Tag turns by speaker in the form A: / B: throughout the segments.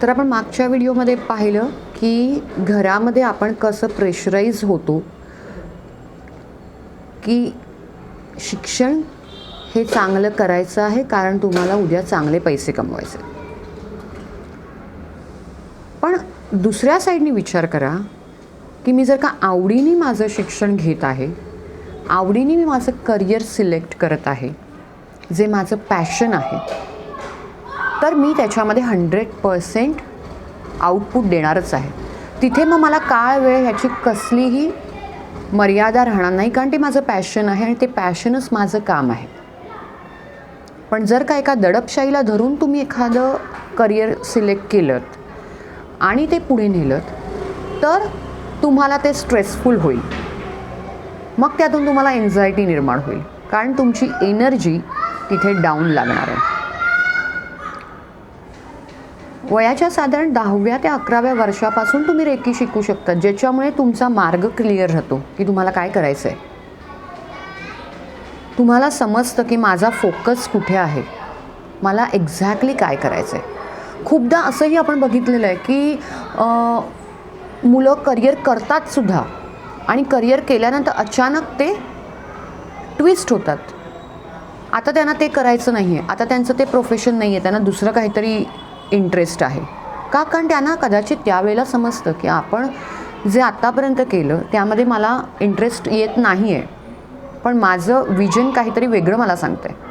A: तर आपण मागच्या व्हिडिओमध्ये पाहिलं की घरामध्ये आपण कसं प्रेशराईज होतो की शिक्षण हे चांगलं करायचं आहे कारण तुम्हाला उद्या चांगले पैसे कमवायचे. पण दुसऱ्या साईडने विचार करा की मी जर का आवडीने माझं शिक्षण घेत आहे, आवडीने मी माझं करिअर सिलेक्ट करत आहे, जे माझं पॅशन आहे, तर मी त्याच्यामध्ये 100% आउटपुट देणारच आहे. तिथे मग मला काळ वेळ ह्याची कसलीही मर्यादा राहणार नाही, कारण ते माझं पॅशन आहे आणि ते पॅशनच माझं काम आहे. पण जर का एका दडपशाहीला धरून तुम्ही एखादं करिअर सिलेक्ट केलं आणि ते पुढे नेलं तर तुम्हाला ते स्ट्रेसफुल होईल. मग त्यातून तुम्हाला एन्झायटी निर्माण होईल, कारण तुमची एनर्जी तिथे डाऊन लागणार आहे. वयाच्या साधारण 10व्या ते 11व्या वर्षापासून तुम्ही रेकी शिकू शकता, ज्याच्यामुळे तुमचा मार्ग क्लिअर राहतो की तुम्हाला काय करायचं आहे. तुम्हाला समजतं की माझा फोकस कुठे आहे, मला एक्झॅक्टली काय करायचं आहे. खूपदा असंही आपण बघितलेलं आहे की मुलं करिअर करतात सुद्धा आणि करिअर केल्यानंतर अचानक ते ट्विस्ट होतात. आता त्यांना ते करायचं नाही आहे, आता त्यांचं ते प्रोफेशन नाही आहे, त्यांना दुसरं काहीतरी इंटरेस्ट आहे. का? कारण त्यांना कदाचित त्यावेळेला समजतं की आपण जे आत्तापर्यंत केलं त्यामध्ये मला इंटरेस्ट येत नाही आहे, पण माझं विजन काहीतरी वेगळं मला सांगतं आहे.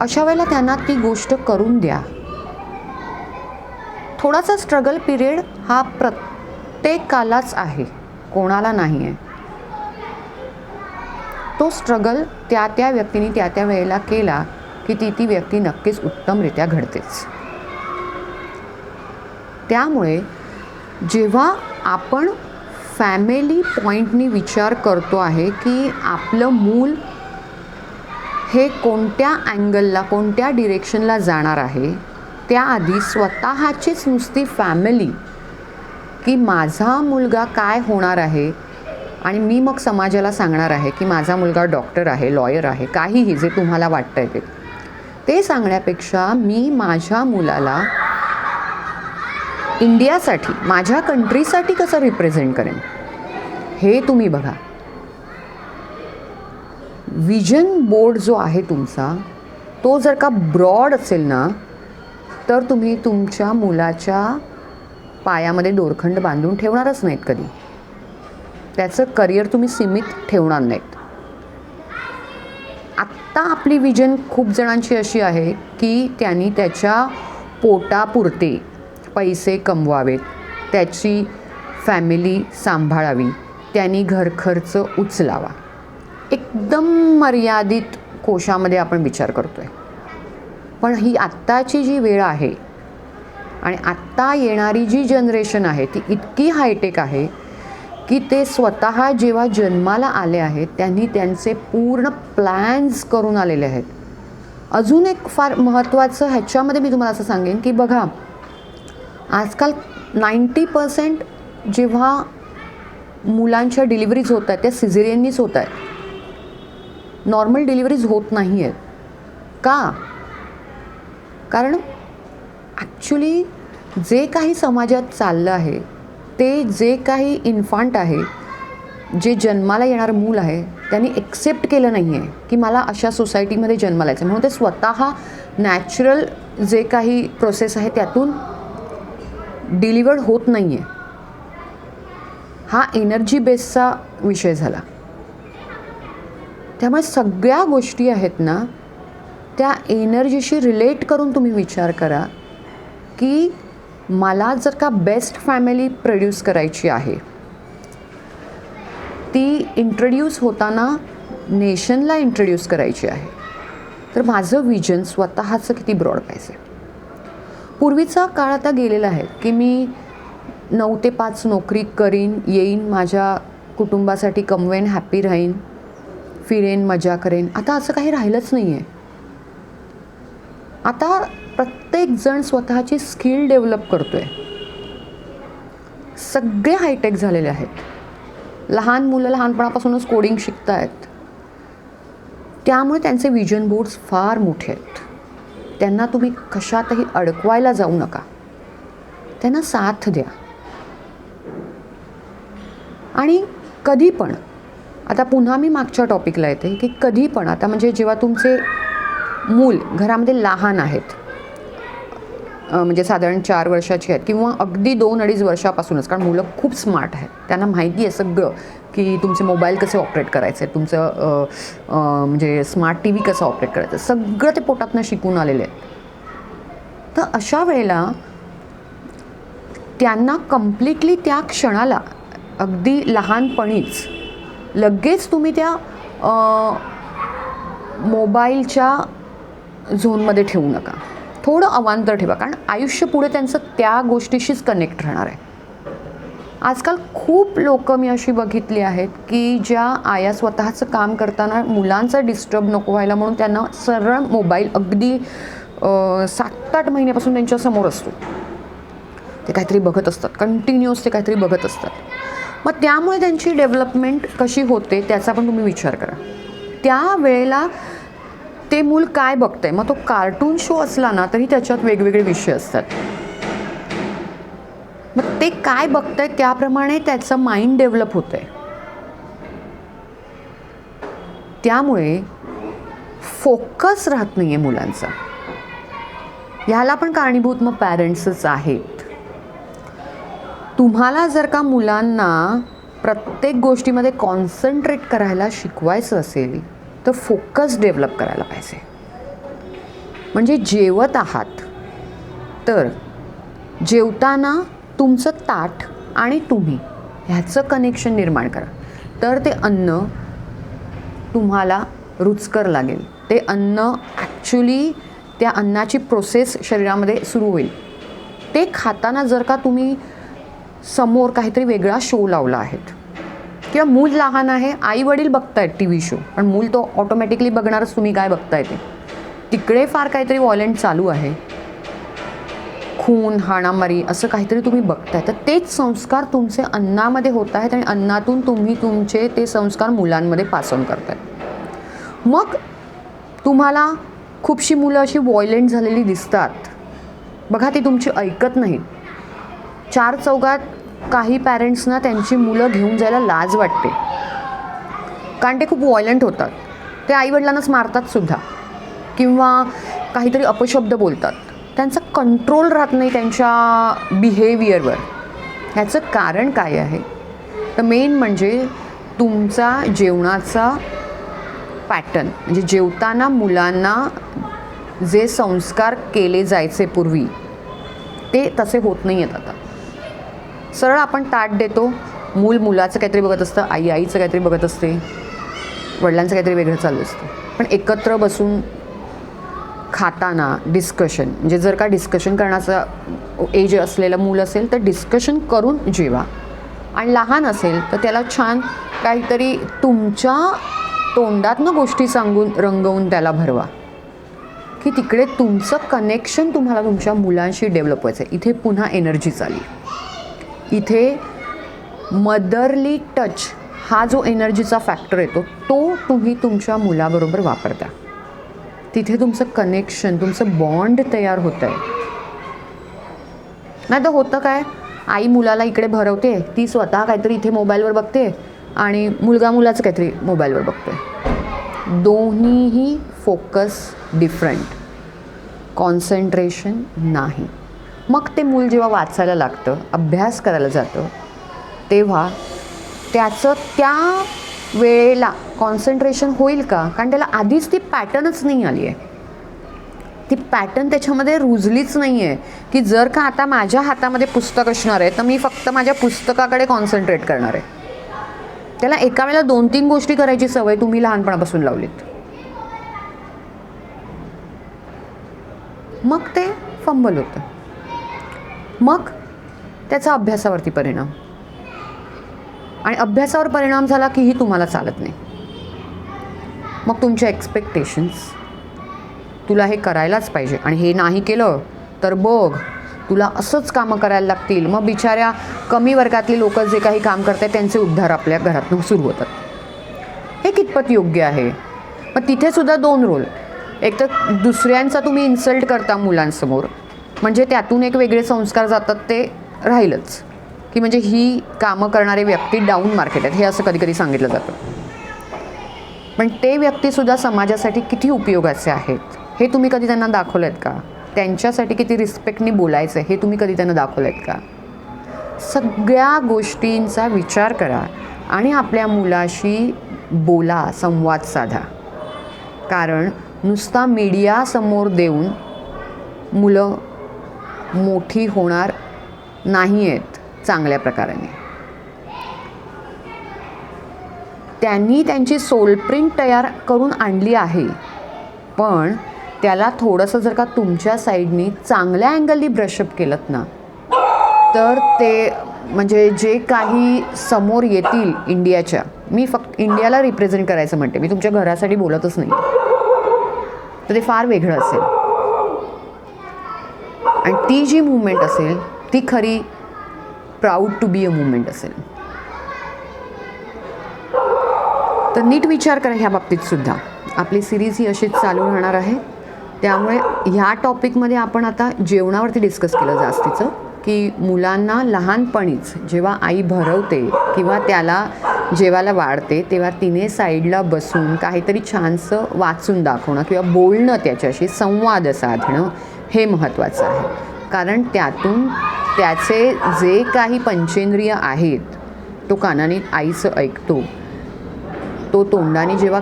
A: अशा वेळेला त्यांना ती गोष्ट करून द्या. थोडासा स्ट्रगल पिरियड हा प्रत्येकालाच आहे, कोणाला नाही आहे. तो स्ट्रगल त्या व्यक्तीने त्या वेळेला केला की ती व्यक्ती नक्कीच उत्तमरित्या घडतेच. त्यामुळे जेव्हा आपण फॅमिली पॉईंटनी विचार करतो आहे की आपलं मूल हे कोणत्या अँगलला, कोणत्या डिरेक्शनला जाणार आहे, त्याआधी स्वतःचीच नुसती फॅमिली की माझा मुलगा काय होणार आहे आणि मी मग समाजाला सांगणार आहे की माझा मुलगा डॉक्टर आहे, लॉयर आहे, काहीही जे तुम्हाला वाटतं आहे ते सांगण्यापेक्षा मी माझ्या मुलाला इंडियासाठी, माझ्या कंट्रीसाठी कसं रिप्रेझेंट करेन हे तुम्ही बघा. विजन बोर्ड जो आहे तुमचा, तो जर का ब्रॉड असेल ना, तर तुम्ही तुमच्या मुलाच्या पायामध्ये दोरखंड बांधून ठेवणारच नाहीत कधी. त्याचं करिअर तुम्ही सीमित ठेवणार नाहीत. आत्ता आपली विजन खूप जणांची अशी आहे की त्यांनी त्याच्या पोटापुरते पैसे कमवावेत, त्याची फॅमिली सांभाळावी, त्यांनी घरखर्च उचलावा. एकदम मर्यादित कोशामध्ये आपण विचार करतो आहे. पण ही आत्ताची जी वेळ आहे आणि आत्ता येणारी जी जनरेशन आहे ती इतकी हायटेक आहे की ते स्वतः जेव्हा जन्माला आले आहेत त्यांनी त्यांचे पूर्ण प्लॅन्स करून आलेले आहेत. अजून एक फार महत्त्वाचं ह्याच्यामध्ये मी तुम्हाला असं सांगेन की बघा, आजकाल 90% जेव्हा मुलांच्या डिलिव्हरीज होत आहेत त्या सिझेरियननीच होत आहेत. नॉर्मल डिलिव्हरीज होत नाही आहेत. का? कारण ॲक्च्युली जे काही समाजात चाललं आहे, ते जे काही इन्फांट आहे, जे जन्माला येणारं मूल आहे, त्यांनी एक्सेप्ट केलं नाही आहे की मला अशा सोसायटीमध्ये जन्माला यायचं. म्हणून ते स्वतः नॅचरल जे काही प्रोसेस आहे त्यातून डिलिव्हर्ड होत नाही आहे. हा एनर्जी बेसचा विषय झाला. त्यामुळे सगळ्या गोष्टी आहेत ना, त्या एनर्जीशी रिलेट करून तुम्ही विचार करा की मला जर का बेस्ट फॅमिली प्रोड्यूस करायची आहे, ती इंट्रोड्यूस होताना नेशनला इंट्रोड्यूस करायची आहे, तर माझं विजन स्वतःचं किती ब्रॉड पाहिजे. पूर्वीचा काळ आता गेलेला आहे की मी 9 ते 5 नोकरी करीन, येईन, माझ्या कुटुंबासाठी कमवेन, हॅपी राहीन, फिरेन, मजा करेन. आता असं काही राहिलंच नाही आहे. आता प्रत्येकजण स्वतःची स्किल डेव्हलप करतो आहे. सगळे हायटेक झालेले आहेत. लहान मुलं लहानपणापासूनच कोडिंग शिकत आहेत. त्यामुळे त्यांचे विजन बोर्ड्स फार मोठे आहेत. त्यांना तुम्ही कशातही अडकवायला जाऊ नका. त्यांना साथ द्या. आणि कधी पण, आता पुन्हा मी मागच्या टॉपिकला येते की कधी पण, आता म्हणजे जेव्हा तुमचे मूल घरामध्ये लहान आहेत, म्हणजे साधारण 4 वर्षाची आहेत किंवा अगदी 2-2.5 वर्षापासूनच, कारण मुलं खूप स्मार्ट आहेत, त्यांना माहिती आहे सगळं की तुमचे मोबाईल कसे ऑपरेट करायचे, तुमचं म्हणजे स्मार्ट टी व्ही कसं ऑपरेट करायचं, सगळं ते पोटातनं शिकून आलेले आहेत. तर अशा वेळेला त्यांना कम्प्लिटली त्या क्षणाला, अगदी लहानपणीच लगेच तुम्ही त्या मोबाईलच्या झोनमध्ये ठेवू नका. थोडं अवांतर ठेवा, कारण आयुष्य पुढे त्यांचं त्या गोष्टीशीच कनेक्ट राहणार आहे. आजकाल खूप लोकं मी अशी बघितली आहेत की ज्या आया स्वतःचं काम करताना मुलांचा डिस्टर्ब नको व्हायला म्हणून त्यांना सरळ मोबाईल अगदी 7-8 महिन्यापासून त्यांच्यासमोर असतो. ते काहीतरी बघत असतात, कंटिन्युअस ते काहीतरी बघत असतात. मग त्यामुळे त्यांची डेव्हलपमेंट कशी होते त्याचा पण तुम्ही विचार करा. त्या वेळेला ते मूल काय बघतंय, मग तो कार्टून शो असला ना तरी त्याच्यात वेगवेगळे विषय असतात. मग ते काय बघतंय त्याप्रमाणे त्याचं माइंड डेव्हलप होतं आहे. त्यामुळे फोकस राहत नाही आहे मुलांचा. ह्याला पण कारणीभूत मग पॅरेंट्सच आहेत. तुम्हाला जर का मुलांना प्रत्येक गोष्टीमध्ये कॉन्सन्ट्रेट करायला शिकवायचं असेल तर फोकस डेव्हलप करायला पाहिजे. म्हणजे जेवत आहात तर जेवताना तुमचं ताट आणि तुम्ही ह्याचं कनेक्शन निर्माण करा, तर ते अन्न तुम्हाला रुचकर लागेल. ते अन्न ॲक्च्युली त्या अन्नाची प्रोसेस शरीरामध्ये सुरू होईल. ते खाताना जर का तुम्ही समोर काहीतरी वेगळा शो लावला आहेत किंवा मूल लहान आहे, आई वडील बघतायत टी व्ही शो, पण मूल तो ऑटोमॅटिकली बघणारच तुम्ही काय बघताय ते. तिकडे फार काहीतरी व्हायलेंट चालू आहे, खून हाणामारी असं काहीतरी तुम्ही बघताय, तर तेच संस्कार तुमचे अन्नामध्ये होत आहेत आणि अन्नातून तुम्ही तुमचे ते संस्कार मुलांमध्ये पास ऑन करताय. मग तुम्हाला खूपशी मुलं अशी व्हायलेंट झालेली दिसतात बघा, ती तुमची ऐकत नाहीत. 4 चौघात काही पॅरेंट्सना त्यांची मुलं घेऊन जायला लाज वाटते, कारण ते खूप व्हायलेंट होतात. ते आईवडिलांनाच मारतात सुद्धा किंवा काहीतरी अपशब्द बोलतात. त्यांचा कंट्रोल राहत नाही त्यांच्या बिहेवियरवर. ह्याचं कारण काय आहे तर मेन म्हणजे तुमचा जेवणाचा पॅटर्न. म्हणजे जेवताना मुलांना जे संस्कार केले जायचे पूर्वी ते तसे होत नाही आहेत आता. सरळ आपण ताट देतो, मूल मुलाचं काहीतरी बघत असतं, आई आईचं काहीतरी बघत असते, वडिलांचं काहीतरी वेगळं चालू असतं. पण एकत्र बसून खाताना डिस्कशन, म्हणजे जर का डिस्कशन करण्याचा एज असलेलं मूल असेल तर डिस्कशन करून जेवा. आणि लहान असेल तर त्याला छान काहीतरी तुमच्या तोंडातनं गोष्टी सांगून रंगवून त्याला भरवा, की तिकडे तुमचं कनेक्शन तुम्हाला तुमच्या मुलांशी डेव्हलप व्हायचं आहे. इथे पुन्हा एनर्जीच आली. इथे मदरली टच हा जो एनर्जीचा फॅक्टर येतो तो तुम्ही तुमच्या मुलाबरोबर वापरता. तिथे तुमचं कनेक्शन, तुमचं बॉन्ड तयार होतं आहे. नाही तर होतं काय, आई मुलाला इकडे भरवते, ती स्वतः काहीतरी इथे मोबाईलवर बघते आणि मुलगा मुलाचं काहीतरी मोबाईलवर बघतोय. दोन्हीही फोकस डिफरंट, कॉन्सन्ट्रेशन नाही. मग ते मूल जेव्हा वाचायला लागतं, अभ्यास करायला जातं, तेव्हा त्याचं त्या वेळेला कॉन्सन्ट्रेशन होईल का? कारण त्याला आधीच ती पॅटर्नच नाही आली आहे. ती पॅटर्न त्याच्यामध्ये रुजलीच नाही आहे की जर का आता माझ्या हातामध्ये पुस्तक असणार आहे तर मी फक्त माझ्या पुस्तकाकडे कॉन्सन्ट्रेट करणार आहे. त्याला एका वेळेला 2-3 गोष्टी करायची सवय तुम्ही लहानपणापासून लावलीत. मग ते फंबल होतं. मग त्याचा अभ्यासावरती परिणाम, आणि अभ्यासावर परिणाम झाला कीही तुम्हाला चालत नाही. मग तुमच्या एक्सपेक्टेशन्स, तुला हे करायलाच पाहिजे आणि हे नाही केलं तर बघ तुला असंच कामं करायला लागतील. मग बिचाऱ्या कमी वर्गातली लोक जे काही काम करतात त्यांचे उद्धार आपल्या घरातून सुरू होतात. हे कितपत योग्य आहे? मग तिथे सुद्धा 2 रोल. एक तर दुसऱ्यांचा तुम्ही इन्सल्ट करता मुलांसमोर, म्हणजे त्यातून एक वेगळे संस्कार जातात, ते राहीलच की म्हणजे ही कामं करणारी व्यक्ती डाऊन मार्केट आहेत, हे असं कधी कधी सांगितलं जातं. पण ते व्यक्तीसुद्धा समाजासाठी किती उपयोगाचे आहेत हे तुम्ही कधी त्यांना दाखवलं आहेत का? त्यांच्यासाठी किती रिस्पेक्टनी बोलायचं आहे हे तुम्ही कधी त्यांना दाखवलं आहेत का? सगळ्या गोष्टींचा विचार करा आणि आपल्या मुलाशी बोला, संवाद साधा. कारण नुसता मीडियासमोर देऊन मुलं मोठी होणार नाही आहेत चांगल्या प्रकाराने. त्यांनी त्यांची सोलप्रिंट तयार करून आणली आहे, पण त्याला थोडंसं जर का तुमच्या साईडनी चांगल्या अँगलनी ब्रशअप केलं ना, तर ते म्हणजे जे काही समोर येतील इंडियाच्या, मी फक्त इंडियाला रिप्रेझेंट करायचं म्हणते, मी तुमच्या घरासाठी बोलतच नाही, तर ते फार वेगळं असेल. आणि ती जी मुवमेंट असेल ती खरी proud to be a movement असेल. तर नीट विचार करा ह्या बाबतीतसुद्धा. आपली सिरीज ही अशीच चालू राहणार आहे, त्यामुळे ह्या टॉपिकमध्ये आपण आता जेवणावरती डिस्कस केलं जास्तीचं, की मुलांना लहानपणीच जेव्हा आई भरवते किंवा त्याला जेवायला वाढते तेव्हा तिने साईडला बसून काहीतरी छानसं वाचून दाखवणं किंवा बोलणं, त्याच्याशी संवाद साधणं हे महत्त्वाचं आहे. कारण त्यातून त्याचे जे काही पंचेंद्रिय आहेत, तो कानाने आईचं ऐकतो, तो तोंडाने जेव्हा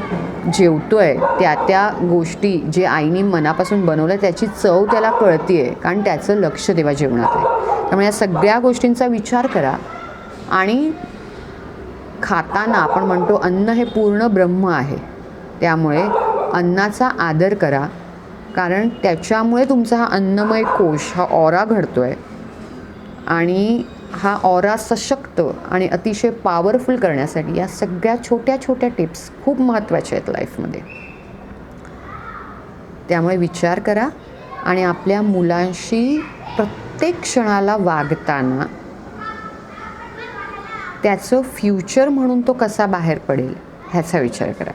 A: जेवतोय त्या गोष्टी जे आईने मनापासून बनवलं त्याची चव त्याला कळते आहे, कारण त्याचं लक्ष तेव्हा जेवणात आहे. त्यामुळे या सगळ्या गोष्टींचा विचार करा. आणि खाताना आपण म्हणतो अन्न हे पूर्ण ब्रह्म आहे, त्यामुळे अन्नाचा आदर करा. कारण त्याच्यामुळे तुमचा हा अन्नमय कोश, हा ऑरा घडतो आहे, आणि हा ऑरा सशक्त आणि अतिशय पॉवरफुल करण्यासाठी या सगळ्या छोट्या छोट्या टिप्स खूप महत्त्वाच्या आहेत लाईफमध्ये. त्यामुळे विचार करा आणि आपल्या मुलांशी प्रत्येक क्षणाला वागताना त्याचं फ्युचर म्हणून तो कसा बाहेर पडेल ह्याचा विचार करा.